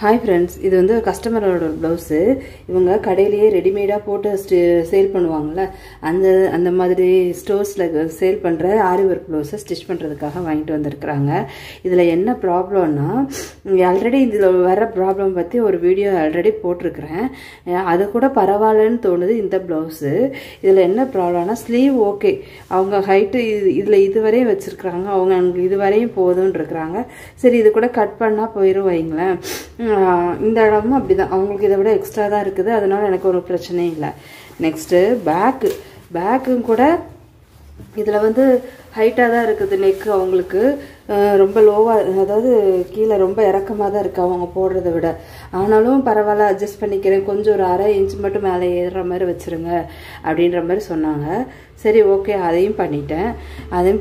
Hi friends, இது வந்து கஸ்டமரோட blouse. இவங்க கடையிலேயே ரெடிமேடா போட்டு சேல் பண்ணுவாங்கல. அந்த மாதிரி ஸ்டோர்ஸ்ல சேல் பண்ற Aariwork blouse ஸ்டிட்ச் பண்றதுக்காக வாங்கிட்டு வந்திருக்காங்க. இதுல என்ன ப்ராப்ளம்னா ஆல்ரெடி இதுல வர ப்ராப்ளம் பத்தி ஒரு வீடியோ ஆல்ரெடி போட்டுருக்கேன். அது கூட பரவாயில்லைன்னு தோணுது இந்த blouse. இதுல என்ன ப்ராப்ளம்னா ஸ்லீவ் ஓகே. அவங்க ஹைட் இதுல இதுவரை வச்சிருக்காங்க. அவங்க இதுவரையும் போதும்னு இருக்காங்க. சரி இது கூட கட் பண்ணா போயிரும் வைங்களேன். இந்த இடமும் அப்படிதான் அவங்களுக்கு இதை விட எக்ஸ்ட்ரா தான் இருக்குது அதனால எனக்கு ஒரு பிரச்சனை இல்லை நெக்ஸ்ட் பேக்கும் கூட இதில் வந்து ஹைட்டாக தான் இருக்குது நெக்கு அவங்களுக்கு ரொம்ப லோவாக அதாவது கீழே ரொம்ப இறக்கமாக தான் இருக்குது அவங்க போடுறத விட ஆனாலும் பரவாயில்ல அட்ஜஸ்ட் பண்ணிக்கிறேன் கொஞ்சம் ஒரு அரை இன்ச் மட்டும் மேலே ஏறுற மாதிரி வச்சுருங்க அப்படின்ற மாதிரி சொன்னாங்க சரி ஓகே அதையும்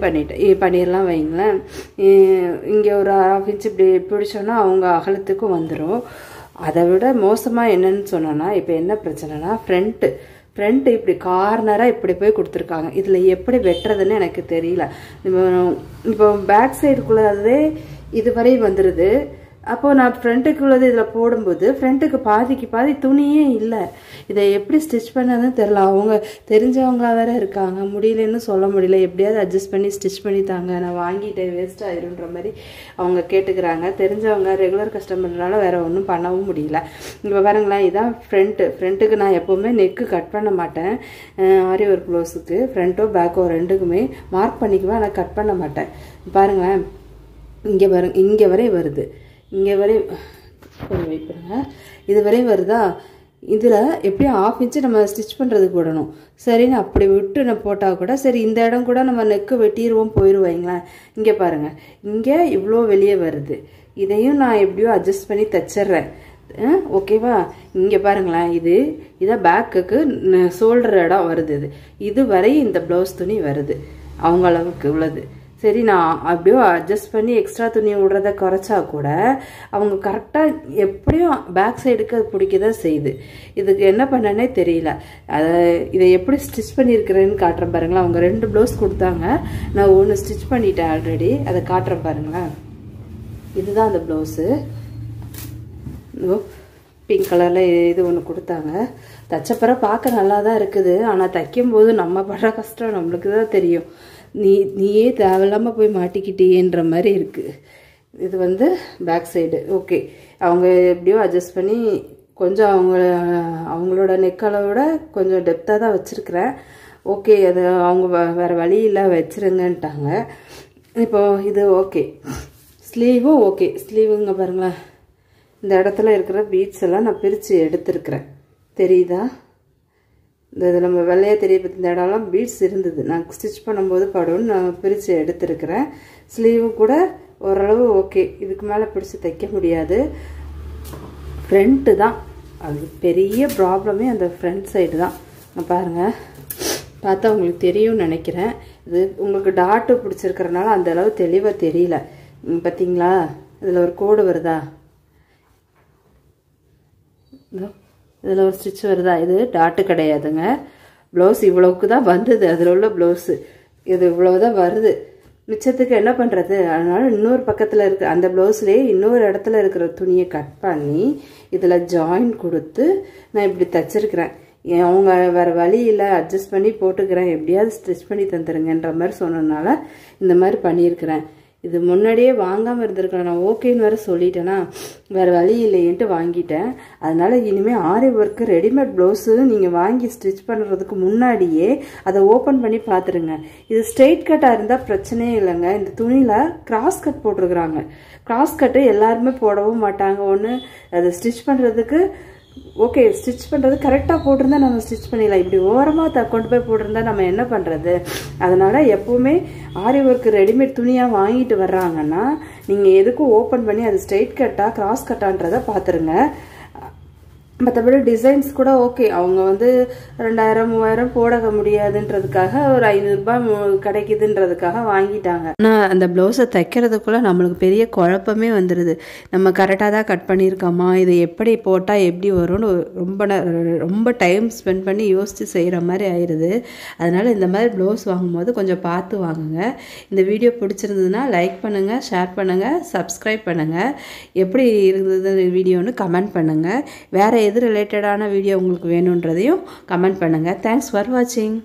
பண்ணிடலாம் வைங்களேன் இங்கே ஒரு ½ இன்ச் இப்படி பிடிச்சோன்னா அவங்க அகலத்துக்கும் வந்துடும் அதை விட மோசமாக என்னன்னு சொன்னோன்னா இப்போ என்ன பிரச்சனைனா ஃப்ரண்ட் இப்படி கார்னராக இப்படி போய் கொடுத்துருக்காங்க இதில் எப்படி வெட்டுறதுன்னு எனக்கு தெரியல இப்போ பேக் சைடுக்குள்ளதே இதுவரை வந்துடுது அப்போ நான் ஃப்ரண்ட்டுக்குள்ளது இதில் போடும்போது ஃப்ரண்ட்டுக்கு பாதிக்கு பாதி துணியே இல்லை இதை எப்படி ஸ்டிச் பண்ணதுன்னு தெரியல அவங்க தெரிஞ்சவங்களா வேற இருக்காங்க முடியலன்னு சொல்ல முடியல எப்படியாவது அட்ஜஸ்ட் பண்ணி ஸ்டிச் பண்ணி தாங்க நான் வாங்கிட்டேன் வேஸ்ட் ஆயிருன்ற மாதிரி அவங்க கேட்டுக்கிறாங்க தெரிஞ்சவங்க ரெகுலர் கஸ்டமர்னால வேற ஒன்றும் பண்ணவும் முடியல இப்போ பாருங்களேன் இதான் ஃப்ரண்ட்டுக்கு நான் எப்போவுமே நெக்கு கட் பண்ண மாட்டேன் Aariwork ப்ளவுஸுக்கு ஃப்ரண்ட்டோ பேக்கோ ரெண்டுக்குமே மார்க் பண்ணிக்குவேன் ஆனால் கட் பண்ண மாட்டேன் பாருங்களேன் இங்கே வரை வருது இங்கே வரை கொஞ்சம் வெயிட் பண்ணுங்க இது வரை வருதா இதில் எப்படியும் ½ இன்ச்சு நம்ம ஸ்டிச் பண்ணுறதுக்கு விடணும் சரின்னு அப்படி விட்டு நான் போட்டால் கூட சரி இந்த இடம் கூட நம்ம நெக்கு வெட்டிடுவோம் போயிடுவாங்களேன் இங்கே பாருங்கள் இங்கே இவ்வளோ வெளியே வருது இதையும் நான் எப்படியோ அட்ஜஸ்ட் பண்ணி தைச்சிட்றேன் ஓகேவா இங்கே பாருங்களேன் இதான் பேக்குக்கு ஷோல்டர் இடம் வருது இது வரை இந்த ப்ளவுஸ் துணி வருது அவங்க அளவுக்கு உள்ளது சரி நான் அப்படியோ அட்ஜஸ்ட் பண்ணி எக்ஸ்ட்ரா துணியை விடுறத குறைச்சா கூட அவங்க கரெக்டாக எப்படியும் பேக் சைடுக்கு அது பிடிக்கதான் செய்யுது இதுக்கு என்ன பண்ணனே தெரியல இதை எப்படி ஸ்டிச் பண்ணியிருக்கிறேன்னு காட்டுறேன் பாருங்களேன் அவங்க 2 ப்ளவுஸ் கொடுத்தாங்க நான் ஒன்று ஸ்டிச் பண்ணிட்டேன் ஆல்ரெடி அதை காட்டுறேன் பாருங்களேன் இதுதான் அந்த ப்ளவுஸு பிங்க் கலரில் இது ஒன்று கொடுத்தாங்க தைச்சப்பறம் பார்க்க நல்லா தான் இருக்குது ஆனால் தைக்கும்போது நம்ம படுற கஷ்டம் நம்மளுக்கு தான் தெரியும் நீயே தேவையில்லாமல் போய் மாட்டிக்கிட்டேன்ற மாதிரி இருக்குது இது வந்து பேக் சைடு ஓகே அவங்க எப்படியோ அட்ஜஸ்ட் பண்ணி கொஞ்சம் அவங்களோட நெக்களவோட கொஞ்சம் டெப்த்தாக தான் வச்சுருக்கிறேன் ஓகே அது அவங்க வேறு வழி இல்லை வச்சுருங்கன்ட்டாங்க இப்போது இது ஓகே ஸ்லீவும் ஓகே ஸ்லீவுங்க பாருங்களேன் இந்த இடத்துல இருக்கிற பீட்ஸ் எல்லாம் நான் பிரித்து எடுத்துருக்கிறேன் தெரியுதா இது நம்ம வெள்ளையாக தெரிய பற்றி இந்த இடம்லாம் பீட்ஸ் இருந்தது நான் ஸ்டிச் பண்ணும்போது படும்னு நான் பிரித்து எடுத்துருக்கிறேன் ஸ்லீவும் கூட ஓரளவு ஓகே இதுக்கு மேலே பிடிச்சி தைக்க முடியாது ஃப்ரண்ட்டு தான் அது பெரிய ப்ராப்ளமே அந்த ஃப்ரண்ட் சைடு தான் பாருங்கள் பார்த்தா உங்களுக்கு தெரியும்னு நினைக்கிறேன் இது உங்களுக்கு டாட்டு பிடிச்சிருக்கிறனால அந்த அளவு தெளிவாக தெரியல பார்த்தீங்களா இதில் ஒரு கோடு வருதா இதில் ஒரு ஸ்டிச் வருதா இது டாட்டு கிடையாதுங்க ப்ளவுஸ் இவ்வளவுக்கு தான் வந்தது அதில் உள்ள ப்ளவுஸு இது இவ்வளவுதான் வருது மிச்சத்துக்கு என்ன பண்ணுறது அதனால இன்னொரு பக்கத்தில் இருக்க அந்த ப்ளவுஸ்லேயே இன்னொரு இடத்துல இருக்கிற துணியை கட் பண்ணி இதில் ஜாயின் கொடுத்து நான் இப்படி தைச்சிருக்கிறேன் அவங்க வேறு வழி இல்லை அட்ஜஸ்ட் பண்ணி போட்டுக்கிறேன் எப்படியாவது ஸ்டிச் பண்ணி தந்துருங்கன்ற மாதிரி சொன்னதுனால இந்த மாதிரி பண்ணியிருக்கிறேன் இது முன்னாடியே வாங்காமல் இருந்திருக்கலாம் நான் ஓகேன்னு வேறு சொல்லிட்டேன்னா வேறு வழி இல்லைன்ட்டு வாங்கிட்டேன் அதனால் இனிமேல் Aariwork ரெடிமேட் ப்ளவுஸு நீங்கள் வாங்கி ஸ்டிச் பண்ணுறதுக்கு முன்னாடியே அதை ஓப்பன் பண்ணி பார்த்துருங்க இது ஸ்ட்ரெயிட் கட்டாக இருந்தால் பிரச்சனையே இல்லைங்க இந்த துணியில் கிராஸ் கட் போட்டிருக்கிறாங்க கிராஸ் கட்டு எல்லாருமே போடவும் மாட்டாங்க ஒன்று அதை ஸ்டிச் பண்ணுறதுக்கு ஓகே ஸ்டிச் பண்ணுறது கரெக்டாக போட்டிருந்தா நம்ம ஸ்டிச் பண்ணிடலாம் இப்படி ஓரமாக கொண்டு போய் போட்டிருந்தா நம்ம என்ன பண்ணுறது அதனால் எப்போவுமே Aariwork ரெடிமேட் துணியாக வாங்கிட்டு வர்றாங்கன்னா நீங்கள் எதுக்கும் ஓப்பன் பண்ணி அது ஸ்ட்ரெயிட் கட்டாக கிராஸ் கட்டான்றதை பார்த்துருங்க மற்றபடி டிசைன்ஸ் கூட ஓகே. அவங்க வந்து 2000 3000 போட முடியாதுன்றதுக்காக ஒரு 500 ரூபாய் கிடைக்குதுன்றதுக்காக வாங்கிட்டாங்க. ஆனால் அந்த ப்ளவுஸை தைக்கிறதுக்குள்ள நம்மளுக்கு பெரிய குழப்பமே வந்துடுது. நம்ம கரெக்டாக தான் கட் பண்ணியிருக்கோமா, இதை எப்படி போட்டால் எப்படி வரும்னு ரொம்ப டைம் ஸ்பெண்ட் பண்ணி யோசித்து செய்கிற மாதிரி ஆயிடுது. அதனால் இந்த மாதிரி ப்ளவுஸ் வாங்கும்போது கொஞ்சம் பார்த்து வாங்குங்க. இந்த வீடியோ பிடிச்சிருந்ததுன்னா லைக் பண்ணுங்கள், ஷேர் பண்ணுங்கள், சப்ஸ்கிரைப் பண்ணுங்கள். எப்படி இருந்தது வீடியோன்னு கமெண்ட் பண்ணுங்கள். வேறு எது ரிலேட்டடான வீடியோ உங்களுக்கு வேணுன்றதையும் கமெண்ட் பண்ணுங்கள். தேங்க்ஸ் ஃபார் வாட்சிங்.